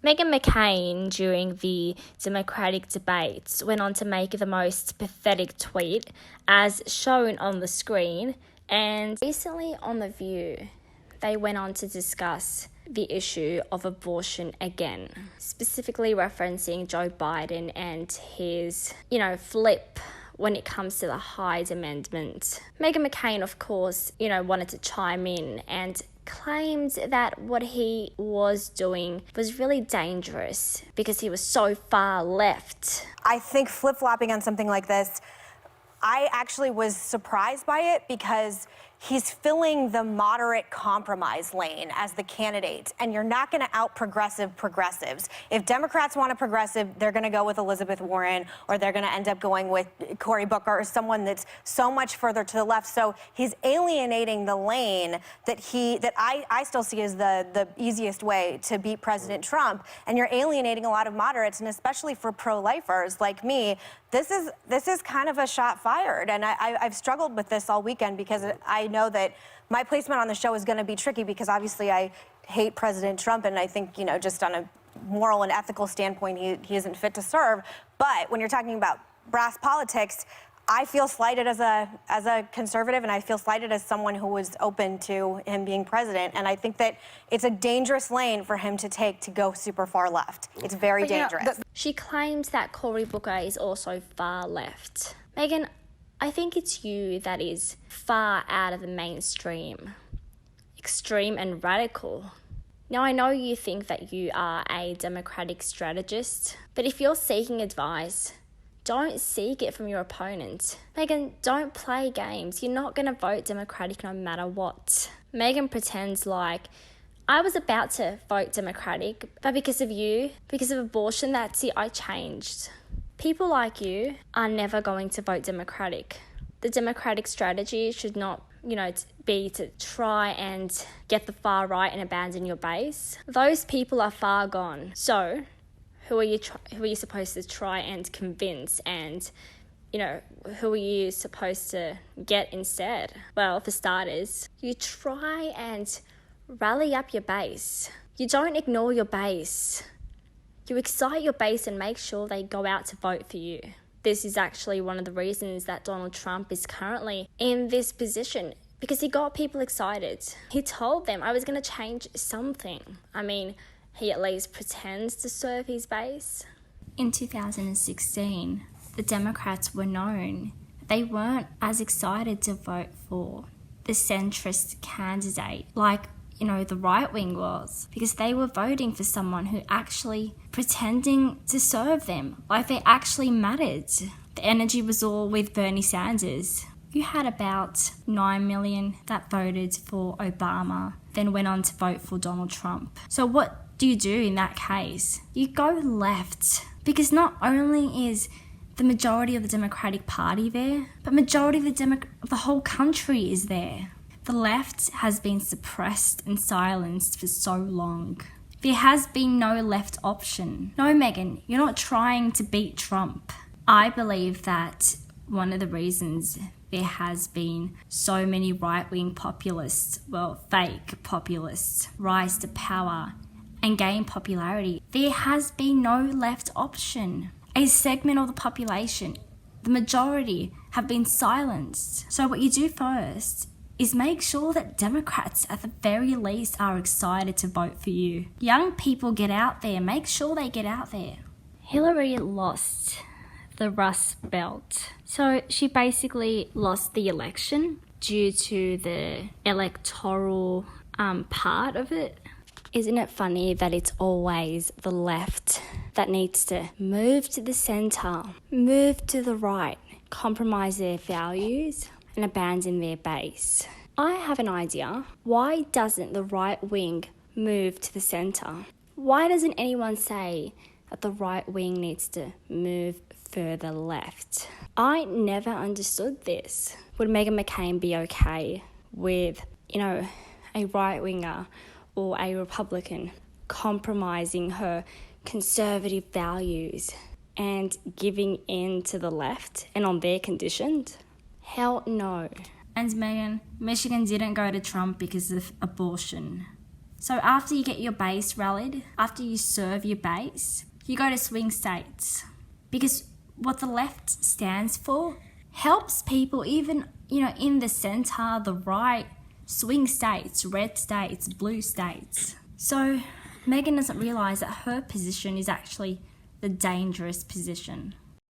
Meghan Mccain, during the Democratic debates, went on to make the most pathetic tweet, as shown on the screen. And recently on The View, they went on to discuss the issue of abortion again, specifically referencing Joe Biden and his, flip when it comes to the Hyde Amendment. Meghan McCain, of course, wanted to chime in and claimed that what he was doing was really dangerous because he was so far left. I think flip-flopping on something like this, I actually was surprised by it because he's filling the moderate compromise lane as the candidate, and you're not going to out-progressive progressives. If Democrats want a progressive, they're going to go with Elizabeth Warren, or they're going to end up going with Cory Booker or someone that's so much further to the left. So he's alienating the lane that I still see as the easiest way to beat President Trump, and you're alienating a lot of moderates, and especially for pro-lifers like me. This is kind of a shot fired, and I've struggled with this all weekend because I know that my placement on the show is going to be tricky because obviously I hate President Trump, and I think, just on a moral and ethical standpoint, he isn't fit to serve. But when you're talking about brass politics, I feel slighted as a conservative, and I feel slighted as someone who was open to him being president. And I think that it's a dangerous lane for him to take to go super far left. It's very dangerous. She claims that Cory Booker is also far left. Meghan, I think it's you that is far out of the mainstream, extreme and radical. Now, I know you think that you are a Democratic strategist, but if you're seeking advice, don't seek it from your opponent. Meghan, don't play games. You're not going to vote Democratic no matter what. Meghan pretends like, I was about to vote Democratic, but because of you, because of abortion, that's it, I changed. People like you are never going to vote Democratic. The Democratic strategy should not, be to try and get the far right and abandon your base. Those people are far gone. So, who are you supposed to try and convince, and who are you supposed to get instead? Well, for starters, you try and rally up your base. You don't ignore your base. You excite your base and make sure they go out to vote for you. This is actually one of the reasons that Donald Trump is currently in this position, because he got people excited. He told them, I was going to change something. I mean, he at least pretends to serve his base. In 2016, the Democrats were known. They weren't as excited to vote for the centrist candidate like, the right wing was, because they were voting for someone who actually pretending to serve them, like they actually mattered. The energy was all with Bernie Sanders. You had about 9 million that voted for Obama, then went on to vote for Donald Trump. So what do you do in that case? You go left, because not only is the majority of the Democratic Party there, but majority of the whole country is there. The left has been suppressed and silenced for so long. There has been no left option. No, Meghan, you're not trying to beat Trump. I believe that one of the reasons there has been so many right-wing populists, fake populists, rise to power and gain popularity, there has been no left option. A segment of the population, the majority, have been silenced. So what you do first is make sure that Democrats at the very least are excited to vote for you. Young people, get out there. Make sure they get out there. Hillary lost the Rust Belt. So she basically lost the election due to the electoral part of it. Isn't it funny that it's always the left that needs to move to the centre, move to the right, compromise their values and abandon their base? I have an idea. Why doesn't the right wing move to the centre? Why doesn't anyone say that the right wing needs to move further left? I never understood this. Would Meghan McCain be okay with, a right winger or a Republican compromising her conservative values and giving in to the left and on their conditions? Hell no. And Meghan, Michigan didn't go to Trump because of abortion. So after you get your base rallied, after you serve your base, you go to swing states. Because what the left stands for helps people even, in the center, the right, swing states, red states, blue states. So Meghan doesn't realise that her position is actually the dangerous position.